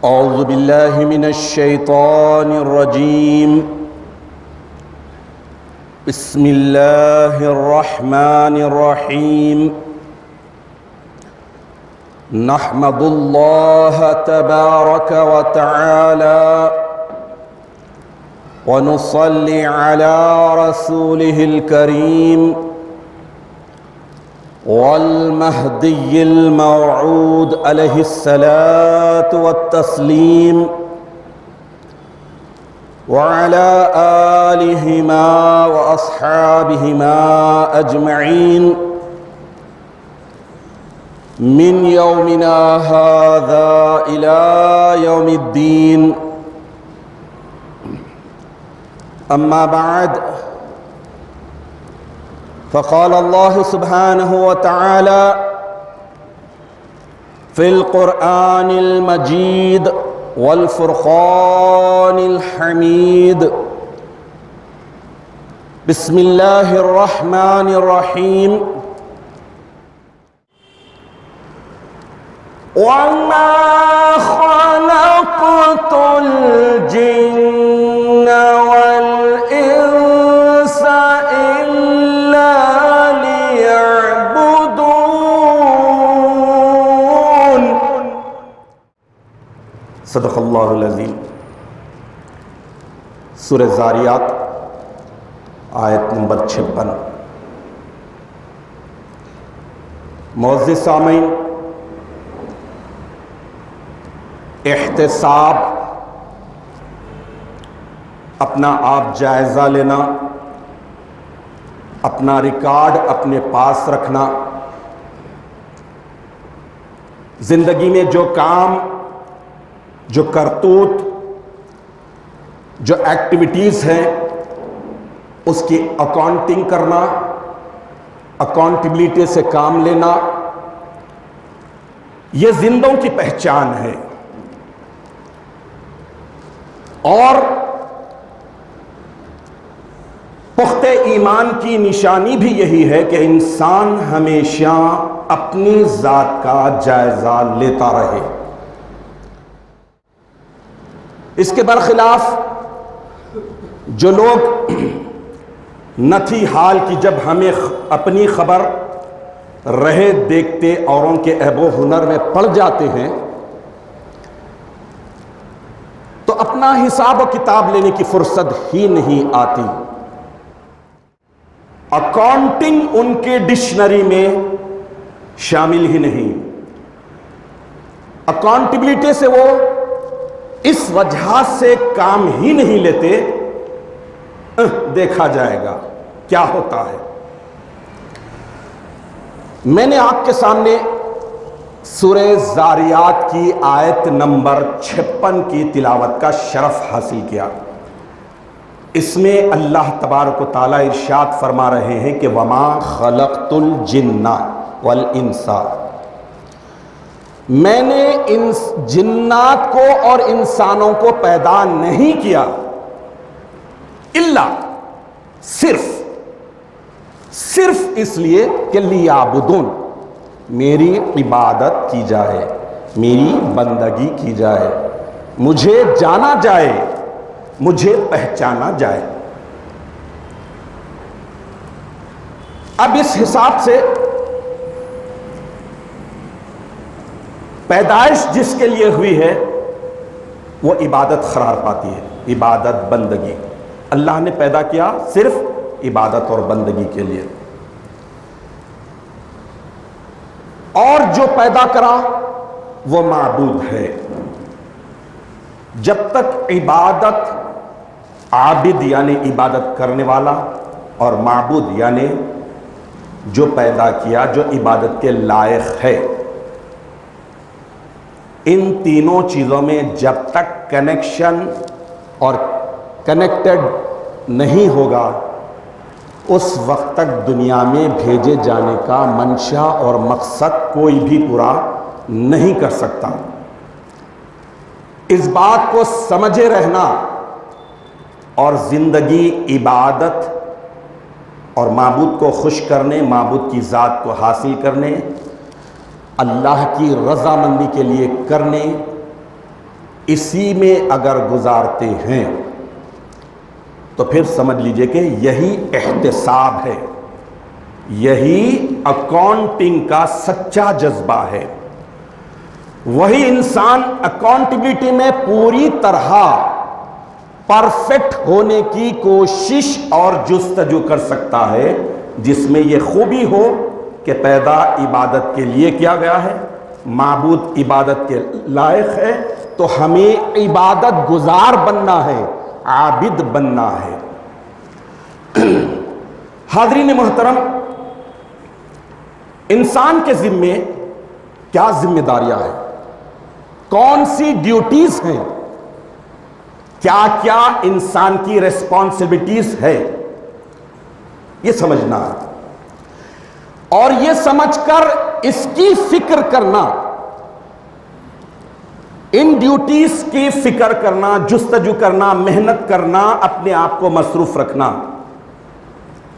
أعوذ بالله من الشيطان الرجيم. بسم الله الرحمن الرحيم. نحمد الله تبارك وتعالى ونصلي على رسوله الكريم والمهدي الموعود عليه الصلاة والتسليم وعلى آلهما وأصحابهما أجمعين من يومنا هذا إلى يوم الدين. أما بعد، فقال الله سبحانه وتعالى في القرآن المجيد والفرقان الحميد: بسم الله الرحمن الرحيم. وما خلقت الجن والإنس إلا ليعبدون. صدق اللہ العظیم. سورہ زاریات آیت نمبر 56. معزز سامعین، احتساب، اپنا آپ جائزہ لینا، اپنا ریکارڈ اپنے پاس رکھنا، زندگی میں جو کام، جو کرتوت، جو ایکٹیویٹیز ہیں، اس کی اکاؤنٹنگ کرنا، اکاؤنٹیبلٹی سے کام لینا، یہ زندوں کی پہچان ہے. اور پختہ ایمان کی نشانی بھی یہی ہے کہ انسان ہمیشہ اپنی ذات کا جائزہ لیتا رہے. اس کے برخلاف جو لوگ نہ تھی حال کی جب ہمیں اپنی خبر رہے دیکھتے اوروں کے عیب و ہنر میں پڑ جاتے ہیں تو اپنا حساب و کتاب لینے کی فرصت ہی نہیں آتی. اکاؤنٹنگ ان کے ڈکشنری میں شامل ہی نہیں. اکاؤنٹیبلٹی سے وہ اس وجہ سے کام ہی نہیں لیتے، دیکھا جائے گا کیا ہوتا ہے. میں نے آپ کے سامنے سورہ زاریات کی آیت نمبر 56 کی تلاوت کا شرف حاصل کیا. اس میں اللہ تبارک و تعالیٰ ارشاد فرما رہے ہیں کہ وَمَا خَلَقْتُ الْجِنَّ وَالْإِنسَ، میں نے جنات کو اور انسانوں کو پیدا نہیں کیا، الا صرف اس لیے کہ لیعبدون، میری عبادت کی جائے، میری بندگی کی جائے، مجھے جانا جائے، مجھے پہچانا جائے. اب اس حساب سے پیدائش جس کے لیے ہوئی ہے وہ عبادت قرار پاتی ہے. عبادت، بندگی. اللہ نے پیدا کیا صرف عبادت اور بندگی کے لیے، اور جو پیدا کرا وہ معبود ہے. جب تک عبادت، عابد یعنی عبادت کرنے والا، اور معبود یعنی جو پیدا کیا، جو عبادت کے لائق ہے، ان تینوں چیزوں میں جب تک کنیکشن اور کنیکٹڈ نہیں ہوگا، اس وقت تک دنیا میں بھیجے جانے کا منشا اور مقصد کوئی بھی پورا نہیں کر سکتا. اس بات کو سمجھے رہنا اور زندگی عبادت اور معبود کو خوش کرنے، معبود کی ذات کو حاصل کرنے، اللہ کی رضامندی کے لیے کرنے، اسی میں اگر گزارتے ہیں تو پھر سمجھ لیجئے کہ یہی احتساب ہے، یہی اکاؤنٹنگ کا سچا جذبہ ہے۔ وہی انسان اکاؤنٹیبلٹی میں پوری طرح پرفیکٹ ہونے کی کوشش اور جستجو کر سکتا ہے جس میں یہ خوبی ہو کہ پیدا عبادت کے لیے کیا گیا ہے، معبود عبادت کے لائق ہے، تو ہمیں عبادت گزار بننا ہے، عابد بننا ہے۔ حاضرین محترم، انسان کے ذمے کیا ذمہ داریاں ہیں، کون سی ڈیوٹیز ہیں، کیا کیا انسان کی ریسپانسبلٹیز ہے، یہ سمجھنا ہے، اور یہ سمجھ کر اس کی فکر کرنا، ان ڈیوٹیز کی فکر کرنا، جستجو کرنا، محنت کرنا، اپنے آپ کو مصروف رکھنا،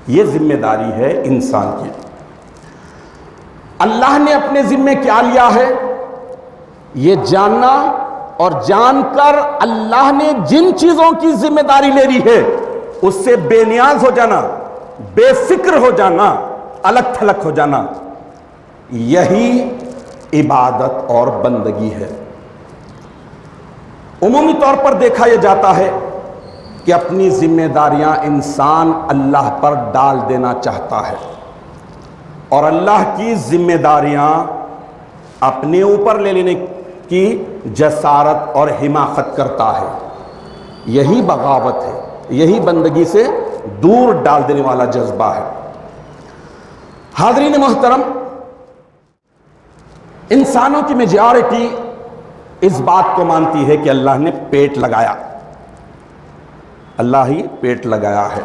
یہ ذمہ داری ہے انسان کی۔ اللہ نے اپنے ذمے کیا لیا ہے، یہ جاننا، اور جان کر اللہ نے جن چیزوں کی ذمہ داری لے لی ہے اس سے بے نیاز ہو جانا، بے فکر ہو جانا، الگ تھلگ ہو جانا، یہی عبادت اور بندگی ہے۔ عمومی طور پر دیکھا یہ جاتا ہے کہ اپنی ذمہ داریاں انسان اللہ پر ڈال دینا چاہتا ہے، اور اللہ کی ذمہ داریاں اپنے اوپر لے لینے کی جسارت اور حماقت کرتا ہے۔ یہی بغاوت ہے، یہی بندگی سے دور ڈال دینے والا جذبہ ہے۔ حاضرین محترم، انسانوں کی میجارٹی اس بات کو مانتی ہے کہ اللہ نے پیٹ لگایا، اللہ ہی پیٹ لگایا ہے،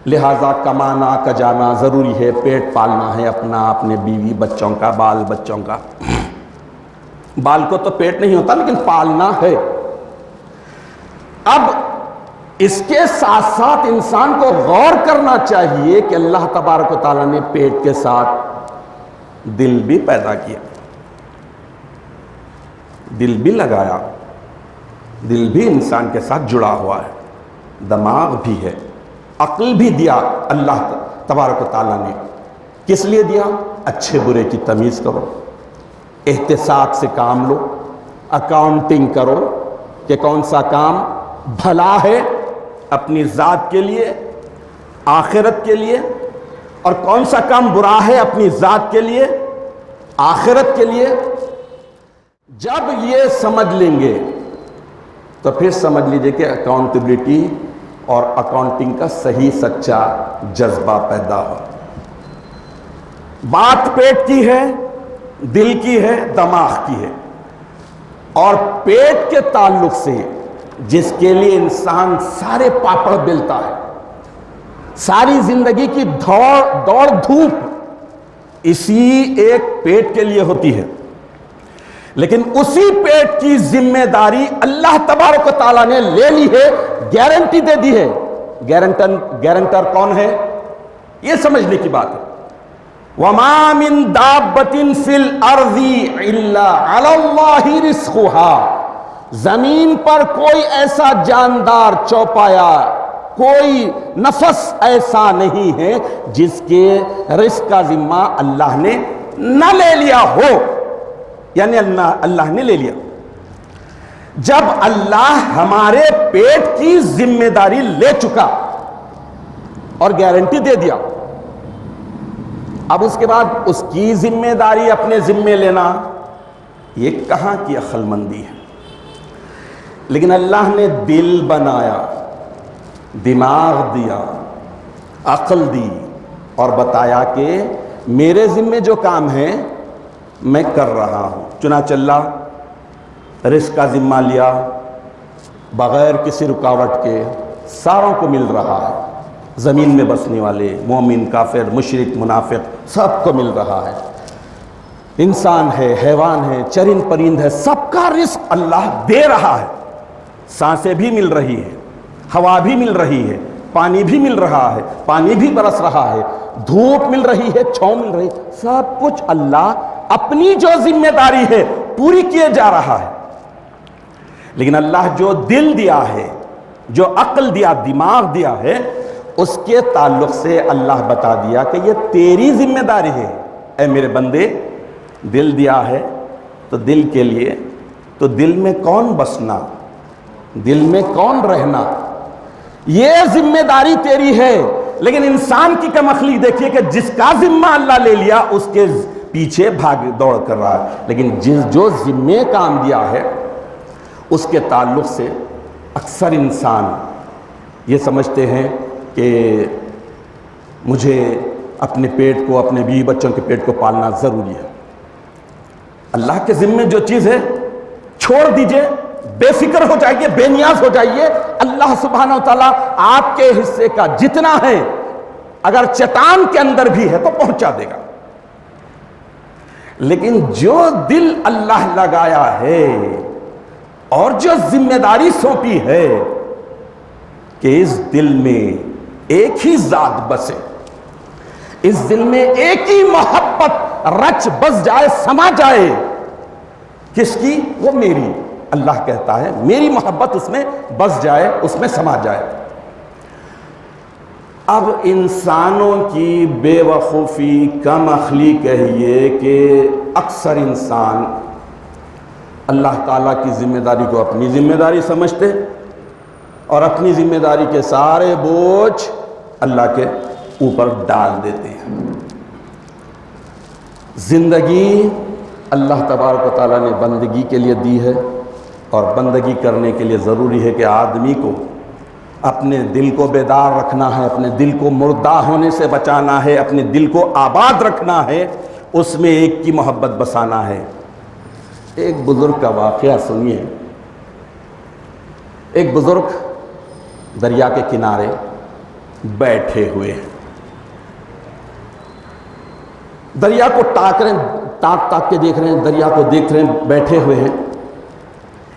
لہذا کمانا کجانا ضروری ہے، پیٹ پالنا ہے اپنا، اپنے بیوی بچوں کا، بال بچوں کا۔ بال کو تو پیٹ نہیں ہوتا لیکن پالنا ہے۔ اب اس کے ساتھ ساتھ انسان کو غور کرنا چاہیے کہ اللہ تبارک و تعالیٰ نے پیٹ کے ساتھ دل بھی پیدا کیا، دل بھی لگایا، دل بھی انسان کے ساتھ جڑا ہوا ہے، دماغ بھی ہے، عقل بھی دیا اللہ تبارک و تعالیٰ نے۔ کس لیے دیا؟ اچھے برے کی تمیز کرو، احتساب سے کام لو، اکاؤنٹنگ کرو کہ کون سا کام بھلا ہے اپنی ذات کے لیے، آخرت کے لیے، اور کون سا کام برا ہے اپنی ذات کے لیے، آخرت کے لیے۔ جب یہ سمجھ لیں گے تو پھر سمجھ لیجئے کہ اکاؤنٹیبلٹی اور اکاؤنٹنگ کا صحیح سچا جذبہ پیدا ہو۔ بات پیٹ کی ہے، دل کی ہے، دماغ کی ہے، اور پیٹ کے تعلق سے جس کے لیے انسان سارے پاپڑ بیلتا ہے، ساری زندگی کی دوڑ دھوپ اسی ایک پیٹ کے لیے ہوتی ہے، لیکن اسی پیٹ کی ذمہ داری اللہ تبارک و تعالیٰ نے لے لی ہے، گارنٹی دے دی ہے۔ گارنٹر کون ہے؟ یہ سمجھنے کی بات ہے۔ وَمَا مِن دَابَّةٍ فِي الْأَرْضِ إِلَّا عَلَى اللَّهِ رِزْقُهَا، زمین پر کوئی ایسا جاندار چوپایا، کوئی نفس ایسا نہیں ہے جس کے رزق کا ذمہ اللہ نے نہ لے لیا ہو، یعنی اللہ نے لے لیا۔ جب اللہ ہمارے پیٹ کی ذمہ داری لے چکا اور گارنٹی دے دیا، اب اس کے بعد اس کی ذمہ داری اپنے ذمے لینا، یہ کہاں کی عقل مندی ہے؟ لیکن اللہ نے دل بنایا، دماغ دیا، عقل دی، اور بتایا کہ میرے ذمے جو کام ہے میں کر رہا ہوں۔ چنانچہ اللہ رزق کا ذمہ لیا، بغیر کسی رکاوٹ کے ساروں کو مل رہا ہے، زمین میں بسنے والے، مومن، کافر، مشرک، منافق، سب کو مل رہا ہے۔ انسان ہے، حیوان ہے، چرند پرند ہے، سب کا رزق اللہ دے رہا ہے۔ سانسیں بھی مل رہی ہے، ہوا بھی مل رہی ہے، پانی بھی مل رہا ہے، پانی بھی برس رہا ہے، دھوپ مل رہی ہے، چھاؤں مل رہی ہے، سب کچھ اللہ اپنی جو ذمہ داری ہے پوری کیے جا رہا ہے۔ لیکن اللہ جو دل دیا ہے، جو عقل دیا، دماغ دیا ہے، اس کے تعلق سے اللہ بتا دیا کہ یہ تیری ذمہ داری ہے۔ اے میرے بندے، دل دیا ہے تو دل کے لیے، تو دل میں کون بسنا، دل میں کون رہنا، یہ ذمہ داری تیری ہے۔ لیکن انسان کی کم عقلی دیکھیے کہ جس کا ذمہ اللہ لے لیا اس کے پیچھے بھاگ دوڑ کر رہا ہے، لیکن جو ذمہ کام دیا ہے اس کے تعلق سے اکثر انسان یہ سمجھتے ہیں کہ مجھے اپنے پیٹ کو، اپنے بیوی بچوں کے پیٹ کو پالنا ضروری ہے۔ اللہ کے ذمہ جو چیز ہے چھوڑ دیجئے، بے فکر ہو جائیے، بے نیاز ہو جائیے۔ اللہ سبحانہ و تعالیٰ آپ کے حصے کا جتنا ہے اگر چٹان کے اندر بھی ہے تو پہنچا دے گا۔ لیکن جو دل اللہ لگایا ہے اور جو ذمہ داری سونپی ہے کہ اس دل میں ایک ہی ذات بسے، اس دل میں ایک ہی محبت رچ بس جائے، سما جائے، کس کی؟ وہ میری۔ اللہ کہتا ہے میری محبت اس میں بس جائے، اس میں سما جائے۔ اب انسانوں کی بے وقوفی، کم عقلی کہیے کہ اکثر انسان اللہ تعالیٰ کی ذمہ داری کو اپنی ذمہ داری سمجھتے اور اپنی ذمہ داری کے سارے بوجھ اللہ کے اوپر ڈال دیتے ہیں۔ زندگی اللہ تبارک و تعالیٰ نے بندگی کے لیے دی ہے، اور بندگی کرنے کے لیے ضروری ہے کہ آدمی کو اپنے دل کو بیدار رکھنا ہے، اپنے دل کو مردہ ہونے سے بچانا ہے، اپنے دل کو آباد رکھنا ہے، اس میں ایک کی محبت بسانا ہے۔ ایک بزرگ کا واقعہ سنیے۔ ایک بزرگ دریا کے کنارے بیٹھے ہوئے ہیں، دریا کو تاک کے دیکھ رہے ہیں، دریا کو دیکھ رہے ہیں، بیٹھے ہوئے ہیں۔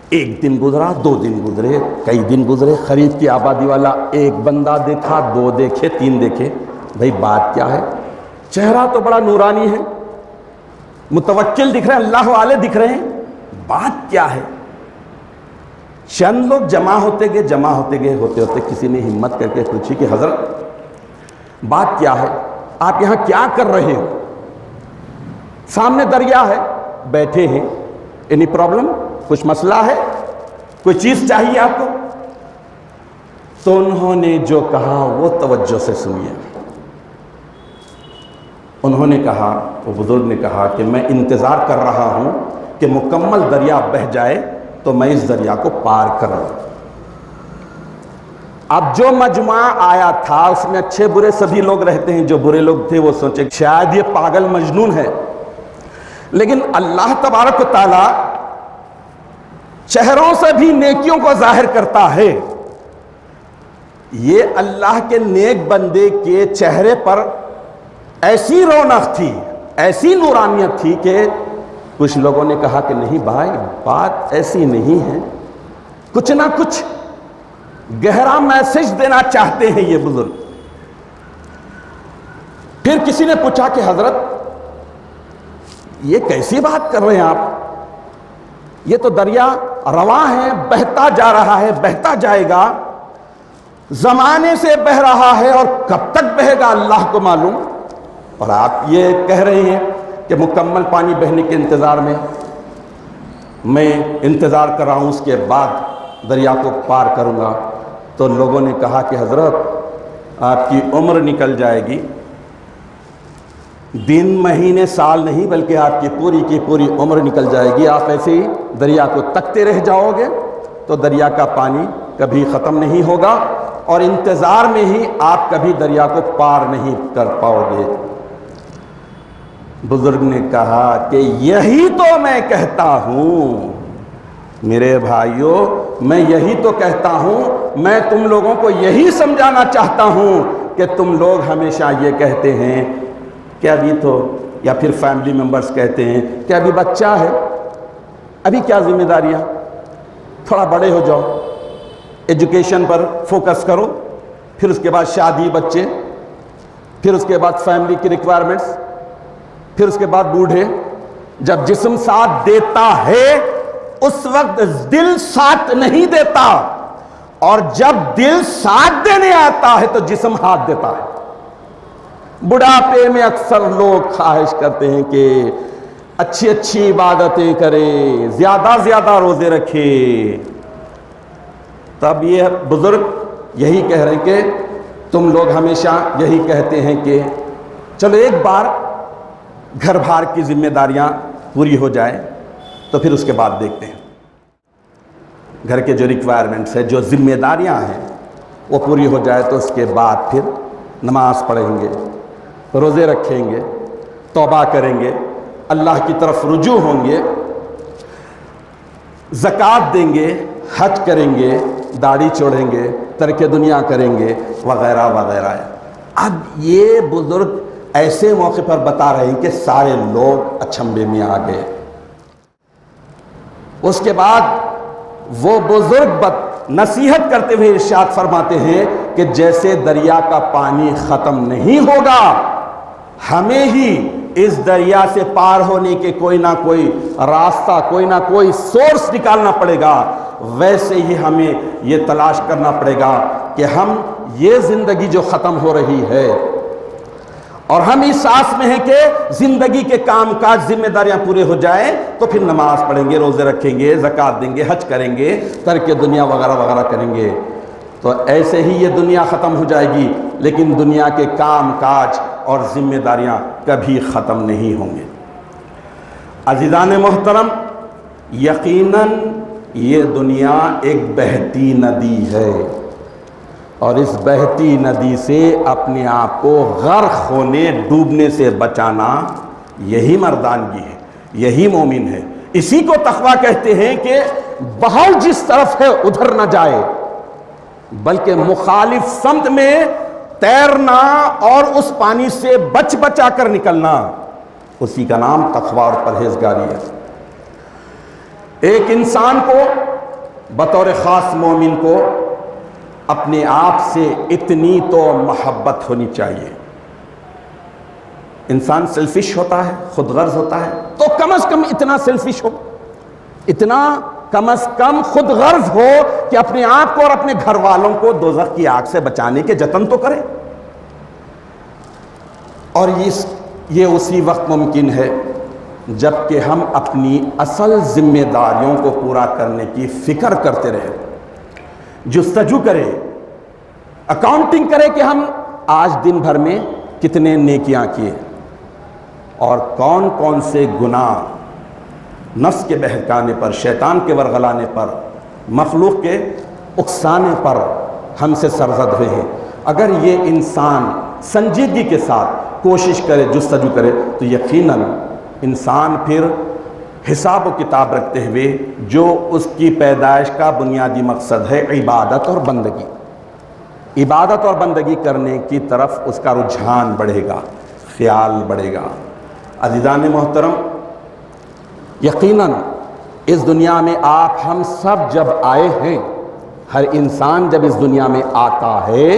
ایک دن گزرا، 2 دن گزرے، کئی دن گزرے، خرید کی آبادی والا ایک بندہ دیکھا، 2 دیکھے، 3 دیکھے۔ بھئی بات کیا ہے؟ چہرہ تو بڑا نورانی ہے، متوکل دکھ رہے ہیں، اللہ والے دکھ رہے ہیں، بات کیا ہے؟ چند لوگ جمع ہوتے گئے، ہوتے ہوتے کسی نے ہمت کر کے پوچھی کہ حضرت بات کیا ہے؟ آپ یہاں کیا کر رہے ہو؟ سامنے دریا ہے، بیٹھے ہیں، اینی پرابلم؟ کچھ مسئلہ ہے؟ کوئی چیز چاہیے آپ کو؟ تو انہوں نے جو کہا وہ توجہ سے سنیے۔ انہوں نے کہا، وہ بزرگ نے کہا کہ میں انتظار کر رہا ہوں کہ مکمل دریا بہہ جائے تو میں اس دریا کو پار کروں۔ اب جو مجموعہ آیا تھا اس میں اچھے برے سبھی لوگ رہتے ہیں، جو برے لوگ تھے وہ سوچے شاید یہ پاگل مجنون ہے، لیکن اللہ تبارک و تعالی چہروں سے بھی نیکیوں کو ظاہر کرتا ہے۔ یہ اللہ کے نیک بندے کے چہرے پر ایسی رونق تھی، ایسی نورانیت تھی کہ کچھ لوگوں نے کہا کہ نہیں بھائی، بات ایسی نہیں ہے، کچھ نہ کچھ گہرا میسج دینا چاہتے ہیں یہ بزرگ۔ پھر کسی نے پوچھا کہ حضرت یہ کیسی بات کر رہے ہیں آپ؟ یہ تو دریا رواں ہے، بہتا جا رہا ہے، بہتا جائے گا، زمانے سے بہہ رہا ہے، اور کب تک بہے گا اللہ کو معلوم، اور آپ یہ کہہ رہے ہیں کہ مکمل پانی بہنے کے انتظار میں انتظار کر رہا ہوں، اس کے بعد دریا کو پار کروں گا۔ تو لوگوں نے کہا کہ حضرت آپ کی عمر نکل جائے گی، دن مہینے سال نہیں بلکہ آپ کی پوری عمر نکل جائے گی، آپ ایسے ہی دریا کو تکتے رہ جاؤ گے تو دریا کا پانی کبھی ختم نہیں ہوگا، اور انتظار میں ہی آپ کبھی دریا کو پار نہیں کر پاؤ گے۔ بزرگ نے کہا کہ یہی تو میں کہتا ہوں میرے بھائیوں، میں یہی تو کہتا ہوں، میں تم لوگوں کو یہی سمجھانا چاہتا ہوں کہ تم لوگ ہمیشہ یہ کہتے ہیں کہ ابھی تو، یا پھر فیملی ممبرز کہتے ہیں کہ ابھی بچہ ہے، ابھی کیا ذمہ داریاں، تھوڑا بڑے ہو جاؤ، ایجوکیشن پر فوکس کرو، پھر اس کے بعد شادی، بچے، پھر اس کے بعد فیملی کی ریکوائرمنٹس، پھر اس کے بعد بوڑھے، جب جسم ساتھ دیتا ہے اس وقت دل ساتھ نہیں دیتا، اور جب دل ساتھ دینے آتا ہے تو جسم ہاتھ دیتا ہے۔ بڑھاپے میں اکثر لوگ خواہش کرتے ہیں کہ اچھی اچھی عبادتیں کرے، زیادہ زیادہ روزے رکھے، تب یہ بزرگ یہی کہہ رہے ہیں کہ تم لوگ ہمیشہ یہی کہتے ہیں کہ چلو ایک بار گھر بار کی ذمہ داریاں پوری ہو جائے تو پھر اس کے بعد دیکھتے ہیں، گھر کے جو ریکوائرمنٹس ہیں، جو ذمہ داریاں ہیں وہ پوری ہو جائے تو اس کے بعد پھر نماز پڑھیں گے، روزے رکھیں گے، توبہ کریں گے، اللہ کی طرف رجوع ہوں گے، زکوٰۃ دیں گے، حج کریں گے، داڑھی چھوڑیں گے، ترک دنیا کریں گے، وغیرہ وغیرہ۔ اب یہ بزرگ ایسے موقع پر بتا رہے ہیں کہ سارے لوگ اچھمبے میں آ گئے۔ اس کے بعد وہ بزرگ نصیحت کرتے ہوئے ارشاد فرماتے ہیں کہ جیسے دریا کا پانی ختم نہیں ہوگا، ہمیں ہی اس دریا سے پار ہونے کے کوئی نہ کوئی راستہ، کوئی نہ کوئی سورس نکالنا پڑے گا، ویسے ہی ہمیں یہ تلاش کرنا پڑے گا کہ ہم یہ زندگی جو ختم ہو رہی ہے اور ہم اس آس میں ہیں کہ زندگی کے کام کاج ذمہ داریاں پورے ہو جائیں تو پھر نماز پڑھیں گے، روزے رکھیں گے، زکوٰۃ دیں گے، حج کریں گے، ترک دنیا وغیرہ وغیرہ کریں گے، تو ایسے ہی یہ دنیا ختم ہو جائے گی، لیکن دنیا کے کام کاج اور ذمہ داریاں کبھی ختم نہیں ہوں گے۔ عزیزان محترم، یقیناً یہ دنیا ایک بہتی ندی ہے، اور اس بہتی ندی سے اپنے آپ کو غرق ہونے، ڈوبنے سے بچانا یہی مردانگی ہے، یہی مومن ہے۔ اسی کو تقویٰ کہتے ہیں کہ بہاؤ جس طرف ہے ادھر نہ جائے، بلکہ مخالف سمت میں تیرنا اور اس پانی سے بچ بچا کر نکلنا، اسی کا نام تقویٰ اور پرہیزگاری ہے۔ ایک انسان کو بطور خاص مومن کو اپنے آپ سے اتنی تو محبت ہونی چاہیے۔ انسان سیلفش ہوتا ہے، خود غرض ہوتا ہے، تو کم از کم اتنا سیلفش ہو، اتنا کم از کم خود غرض ہو کہ اپنے آپ کو اور اپنے گھر والوں کو دوزخ کی آگ سے بچانے کے جتن تو کرے۔ اور یہ اسی وقت ممکن ہے جب کہ ہم اپنی اصل ذمہ داریوں کو پورا کرنے کی فکر کرتے رہیں، جستجو کرے، اکاؤنٹنگ کرے کہ ہم آج دن بھر میں کتنے نیکیاں کیے اور کون کون سے گناہ نفس کے بہکانے پر، شیطان کے ورغلانے پر، مخلوق کے اکسانے پر ہم سے سرزد ہوئے ہیں۔ اگر یہ انسان سنجیدگی کے ساتھ کوشش کرے، جستجو کرے، تو یقیناً انسان پھر حساب و کتاب رکھتے ہوئے جو اس کی پیدائش کا بنیادی مقصد ہے عبادت اور بندگی، عبادت اور بندگی کرنے کی طرف اس کا رجحان بڑھے گا، خیال بڑھے گا۔ عزیزان محترم، یقیناً اس دنیا میں آپ ہم سب جب آئے ہیں، ہر انسان جب اس دنیا میں آتا ہے،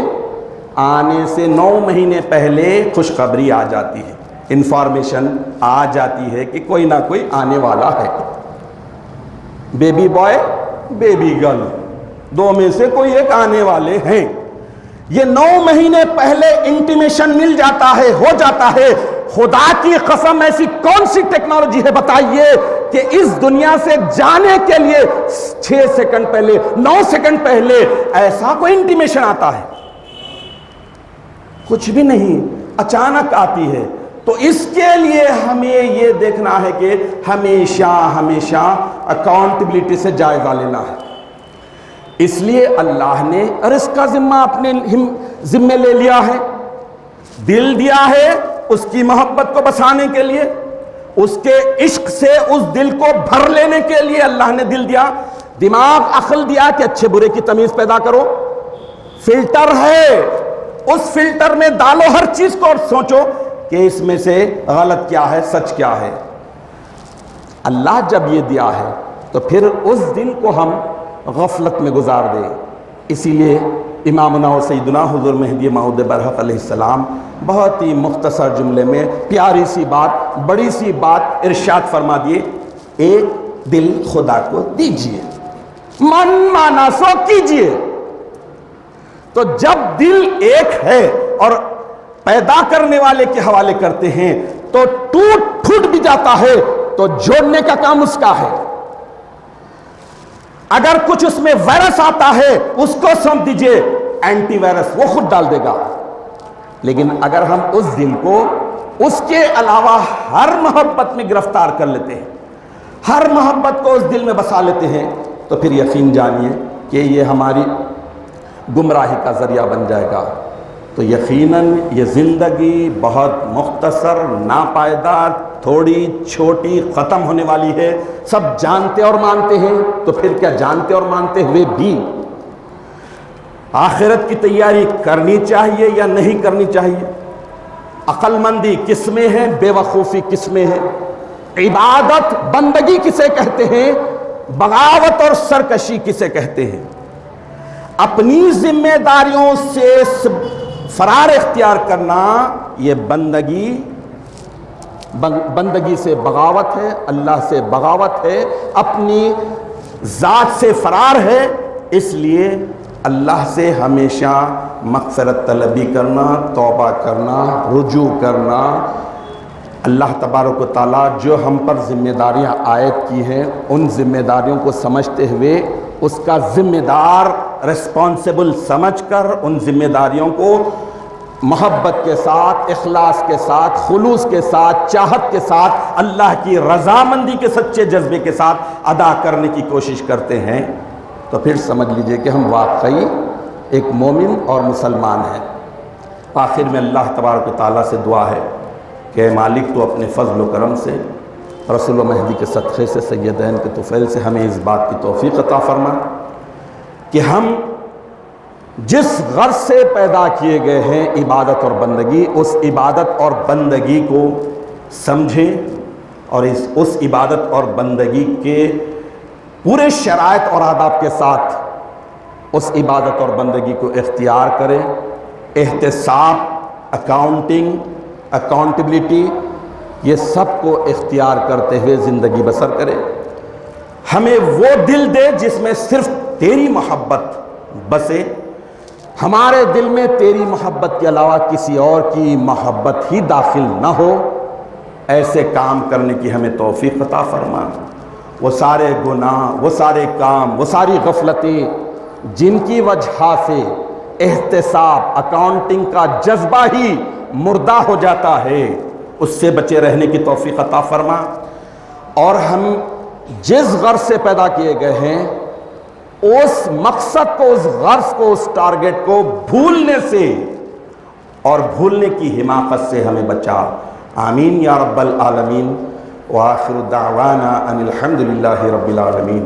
آنے سے 9 مہینے پہلے خوشخبری آ جاتی ہے، انفارمیشن آ جاتی ہے کہ کوئی نہ کوئی آنے والا ہے، بیبی بوائے، بیبی گرل، 2 میں سے کوئی ایک آنے والے ہیں۔ یہ 9 مہینے پہلے انٹیمیشن مل جاتا ہے، ہو جاتا ہے۔ خدا کی قسم ایسی کون سی ٹیکنالوجی ہے بتائیے کہ اس دنیا سے جانے کے لیے 6 سیکنڈ پہلے، 9 سیکنڈ پہلے ایسا کوئی انٹیمیشن آتا ہے؟ کچھ بھی نہیں، اچانک آتی ہے۔ تو اس کے لیے ہمیں یہ دیکھنا ہے کہ ہمیشہ اکاؤنٹیبلٹی سے جائزہ لینا ہے۔ اس لیے اللہ نے رزق کا ذمہ اپنے ذمہ لے لیا ہے، دل دیا ہے اس کی محبت کو بسانے کے لیے، اس کے عشق سے اس دل کو بھر لینے کے لیے اللہ نے دل دیا، دماغ عقل دیا کہ اچھے برے کی تمیز پیدا کرو، فلٹر ہے، اس فلٹر میں ڈالو ہر چیز کو اور سوچو کہ اس میں سے غلط کیا ہے، سچ کیا ہے۔ اللہ جب یہ دیا ہے تو پھر اس دن کو ہم غفلت میں گزار دیں۔ اسی لیے امامنا و سیدنا حضور مہدی موعود برحق علیہ السلام بہت ہی مختصر جملے میں پیاری سی بات، بڑی سی بات ارشاد فرما دیے۔ ایک دل خدا کو دیجئے، من مانا سو کیجئے۔ تو جب دل ایک ہے اور پیدا کرنے والے کے حوالے کرتے ہیں تو ٹوٹ پھوٹ بھی جاتا ہے تو جوڑنے کا کام اس کا ہے۔ اگر کچھ اس میں وائرس آتا ہے اس کو سمجھ دیجئے اینٹی وائرس وہ خود ڈال دے گا، لیکن اگر ہم اس دل کو اس کے علاوہ ہر محبت میں گرفتار کر لیتے ہیں، ہر محبت کو اس دل میں بسا لیتے ہیں، تو پھر یقین جانیے کہ یہ ہماری گمراہی کا ذریعہ بن جائے گا۔ تو یقیناً یہ زندگی بہت مختصر، ناپائیدار، تھوڑی چھوٹی، ختم ہونے والی ہے۔ سب جانتے اور مانتے ہیں، تو پھر کیا جانتے اور مانتے ہوئے بھی آخرت کی تیاری کرنی چاہیے یا نہیں کرنی چاہیے؟ عقل مندی کس میں ہے، بے وقوفی کس میں ہے؟ عبادت بندگی کسے کہتے ہیں، بغاوت اور سرکشی کسے کہتے ہیں؟ اپنی ذمہ داریوں سے فرار اختیار کرنا یہ بندگی سے بغاوت ہے، اللہ سے بغاوت ہے، اپنی ذات سے فرار ہے۔ اس لیے اللہ سے ہمیشہ مغفرت طلبی کرنا، توبہ کرنا، رجوع کرنا۔ اللہ تبارک و تعالیٰ جو ہم پر ذمہ داریاں عائد کی ہیں ان ذمہ داریوں کو سمجھتے ہوئے اس کا ذمہ دار ریسپانسبل سمجھ کر ان ذمہ داریوں کو محبت کے ساتھ، اخلاص کے ساتھ، خلوص کے ساتھ، چاہت کے ساتھ، اللہ کی رضامندی کے سچے جذبے کے ساتھ ادا کرنے کی کوشش کرتے ہیں، تو پھر سمجھ لیجئے کہ ہم واقعی ایک مومن اور مسلمان ہیں۔ آخر میں اللہ تبارک و تعالیٰ سے دعا ہے کہ اے مالک تو اپنے فضل و کرم سے، رسول و مہدی کے صدقے سے، سیدین کے طفیل سے ہمیں اس بات کی توفیق عطا فرما کہ ہم جس غرض سے پیدا کیے گئے ہیں عبادت اور بندگی، اس عبادت اور بندگی کو سمجھیں اور اس عبادت اور بندگی کے پورے شرائط اور آداب کے ساتھ اس عبادت اور بندگی کو اختیار کریں۔ احتساب، اکاؤنٹنگ، اکاؤنٹیبلٹی، یہ سب کو اختیار کرتے ہوئے زندگی بسر کرے۔ ہمیں وہ دل دے جس میں صرف تیری محبت بسے، ہمارے دل میں تیری محبت کے علاوہ کسی اور کی محبت ہی داخل نہ ہو۔ ایسے کام کرنے کی ہمیں توفیق عطا فرما۔ وہ سارے گناہ، وہ سارے کام، وہ ساری غفلتیں جن کی وجہ سے احتساب، اکاؤنٹنگ کا جذبہ ہی مردہ ہو جاتا ہے، اس سے بچے رہنے کی توفیق عطا فرما۔ اور ہم جس غرض سے پیدا کیے گئے ہیں اس مقصد کو، اس غرض کو، اس ٹارگٹ کو بھولنے سے اور بھولنے کی حماقت سے ہمیں بچا۔ آمین یا رب العالمین۔ وآخر دعوانا ان الحمد للہ رب العالمین۔